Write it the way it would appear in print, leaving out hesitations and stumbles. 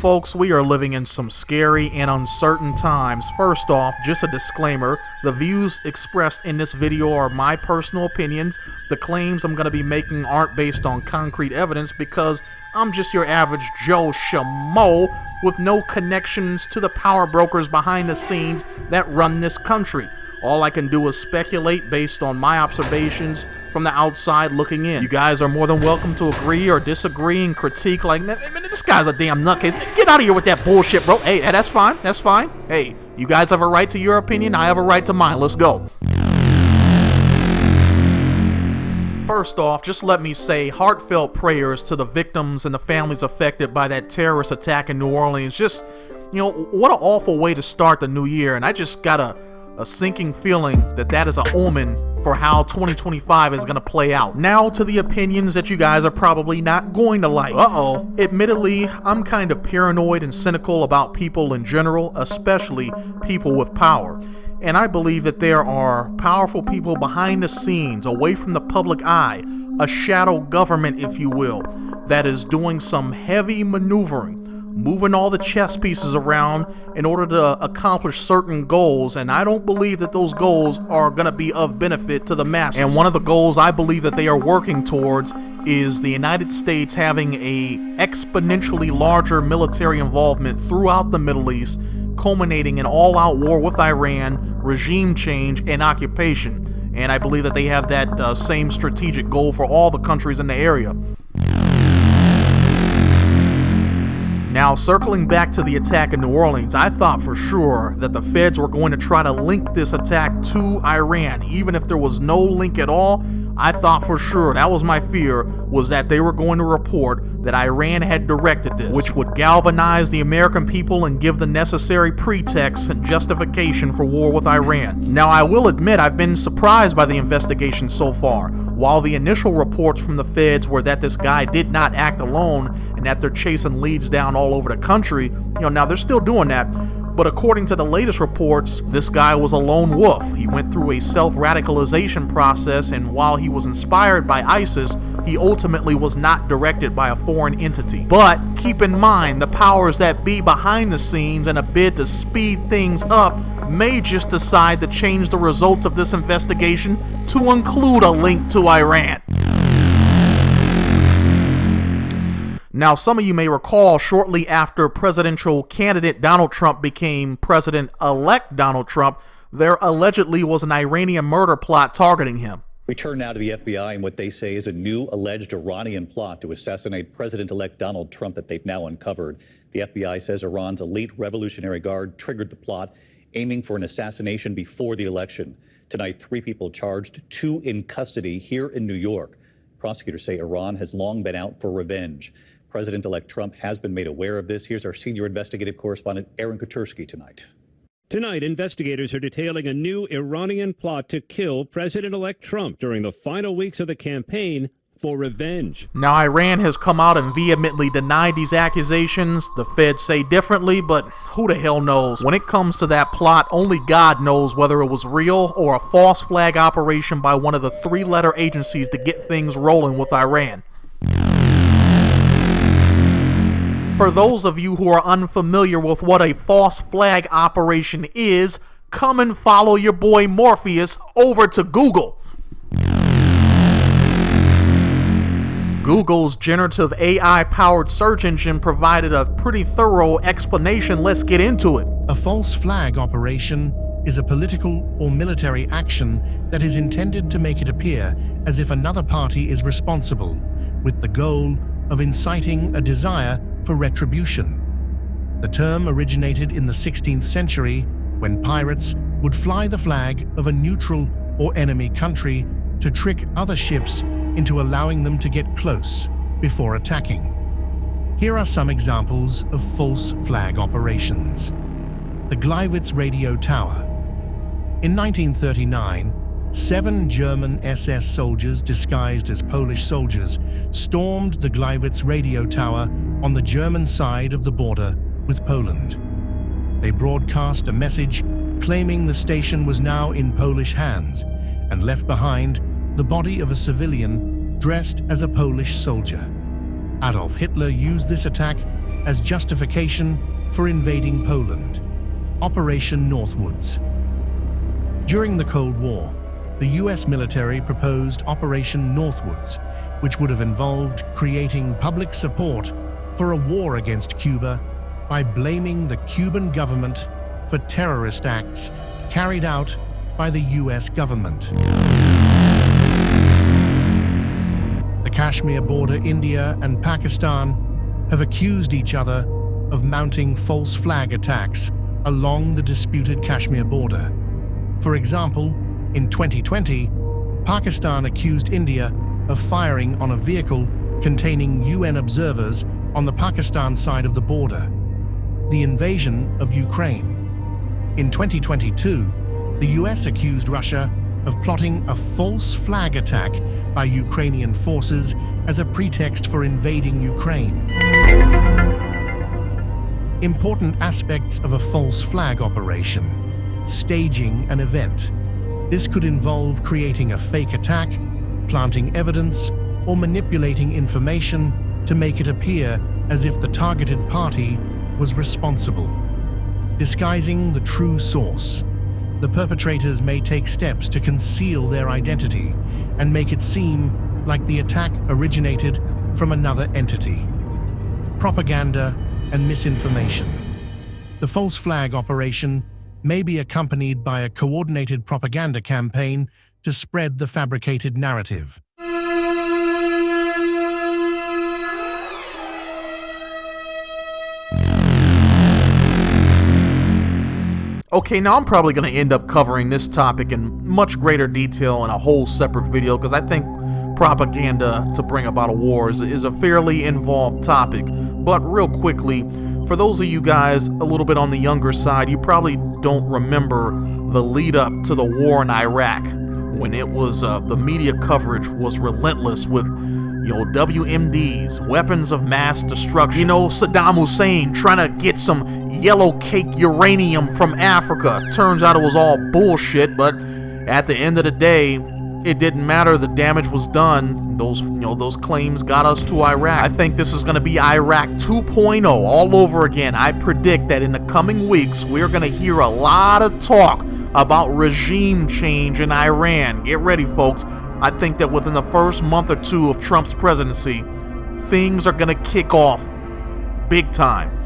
Folks, we are living in some scary and uncertain times. First off, just a disclaimer, the views expressed in this video are my personal opinions. The claims I'm going to be making aren't based on concrete evidence because I'm just your average Joe Schmo with no connections to the power brokers behind the scenes that run this country. All I can do is speculate based on my observations from the outside looking in. You guys are more than welcome to agree or disagree and critique like, man, this guy's a damn nutcase. Get out of here with that bullshit, bro. Hey, that's fine. That's fine. Hey, you guys have a right to your opinion. I have a right to mine. Let's go. First off, just let me say heartfelt prayers to the victims and the families affected by that terrorist attack in New Orleans. Just, what an awful way to start the new year. And I just got a sinking feeling that is an omen for how 2025 is going to play out. Now to the opinions that you guys are probably not going to like. Admittedly, I'm kind of paranoid and cynical about people in general, especially people with power. And I believe that there are powerful people behind the scenes, away from the public eye, a shadow government, if you will, that is doing some heavy maneuvering, moving all the chess pieces around in order to accomplish certain goals, and I don't believe that those goals are going to be of benefit to the masses. And one of the goals I believe that they are working towards is the United States having a exponentially larger military involvement throughout the Middle East, culminating in all-out war with Iran, regime change, and occupation. And I believe that they have that same strategic goal for all the countries in the area. Now, circling back to the attack in New Orleans, I thought for sure that the feds were going to try to link this attack to Iran. Even if there was no link at all, I thought for sure, that was my fear, was that they were going to report that Iran had directed this, which would galvanize the American people and give the necessary pretext and justification for war with Iran. Now, I will admit I've been surprised by the investigation so far. While the initial reports from the feds were that this guy did not act alone and that they're chasing leads down all over the country, now they're still doing that. But according to the latest reports, this guy was a lone wolf. He went through a self-radicalization process, and while he was inspired by ISIS, he ultimately was not directed by a foreign entity. But keep in mind, the powers that be behind the scenes, in a bid to speed things up, may just decide to change the results of this investigation to include a link to Iran. Now, some of you may recall shortly after presidential candidate Donald Trump became President-elect Donald Trump, there allegedly was an Iranian murder plot targeting him. We turn now to the FBI and what they say is a new alleged Iranian plot to assassinate President-elect Donald Trump that they've now uncovered. The FBI says Iran's elite Revolutionary Guard triggered the plot, aiming for an assassination before the election. Tonight, 3 people charged, 2 in custody here in New York. Prosecutors say Iran has long been out for revenge. President-elect Trump has been made aware of this. Here's our senior investigative correspondent, Aaron Kotursky, tonight. Tonight, investigators are detailing a new Iranian plot to kill President-elect Trump during the final weeks of the campaign for revenge. Now, Iran has come out and vehemently denied these accusations. The feds say differently, but who the hell knows? When it comes to that plot, only God knows whether it was real or a false flag operation by one of the 3-letter agencies to get things rolling with Iran. For those of you who are unfamiliar with what a false flag operation is, come and follow your boy Morpheus over to Google. Google's generative AI-powered search engine provided a pretty thorough explanation. Let's get into it. A false flag operation is a political or military action that is intended to make it appear as if another party is responsible, with the goal of inciting a desire for retribution. The term originated in the 16th century when pirates would fly the flag of a neutral or enemy country to trick other ships into allowing them to get close before attacking. Here are some examples of false flag operations. The Gleiwitz Radio Tower. In 1939, 7 German SS soldiers disguised as Polish soldiers stormed the Gleiwitz radio tower on the German side of the border with Poland. They broadcast a message claiming the station was now in Polish hands and left behind the body of a civilian dressed as a Polish soldier. Adolf Hitler used this attack as justification for invading Poland. Operation Northwoods. During the Cold War, the US military proposed Operation Northwoods, which would have involved creating public support for a war against Cuba by blaming the Cuban government for terrorist acts carried out by the US government. The Kashmir border, India and Pakistan have accused each other of mounting false flag attacks along the disputed Kashmir border. For example, in 2020, Pakistan accused India of firing on a vehicle containing UN observers on the Pakistan side of the border. The invasion of Ukraine. In 2022, the US accused Russia of plotting a false flag attack by Ukrainian forces as a pretext for invading Ukraine. Important aspects of a false flag operation. Staging an event. This could involve creating a fake attack, planting evidence, or manipulating information to make it appear as if the targeted party was responsible. Disguising the true source. The perpetrators may take steps to conceal their identity and make it seem like the attack originated from another entity. Propaganda and misinformation. The false flag operation may be accompanied by a coordinated propaganda campaign to spread the fabricated narrative. Okay, now I'm probably going to end up covering this topic in much greater detail in a whole separate video because I think propaganda to bring about a war is a fairly involved topic. But real quickly, for those of you guys a little bit on the younger side, you probably don't remember the lead up to the war in Iraq when it was the media coverage was relentless with WMDs, weapons of mass destruction. Saddam Hussein trying to get some yellow cake uranium from Africa. Turns out it was all bullshit, but at the end of the day, it didn't matter. The damage was done. Those claims got us to Iraq. I think this is going to be Iraq 2.0 all over again. I predict that in the coming weeks, we're going to hear a lot of talk about regime change in Iran. Get ready, folks. I think that within the first month or two of Trump's presidency, things are going to kick off big time.